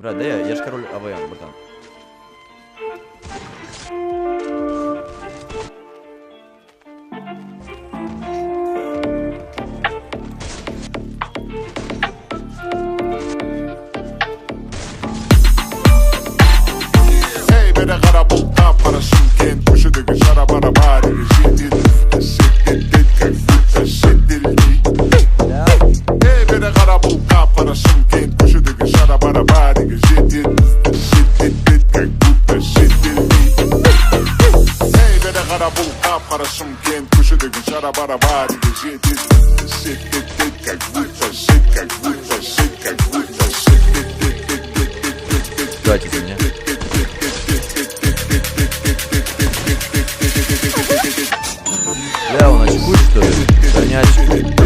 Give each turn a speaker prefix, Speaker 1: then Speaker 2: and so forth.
Speaker 1: Брат, да я ж король АВМ, братан.
Speaker 2: Beni kara bulka parasın gen köşedeki şarabara bari Jidil Şiddet как будто şiddelli Ey beni kara bulka parasın gen köşedeki şarabara bari Jidil Şiddet как будто şiddelli Ey beni kara bulka parasın gen köşedeki şarabara bari Jidil Şiddet как будто
Speaker 1: Давайте ко мне. Бля, он очкует, что ли? Да не очкует.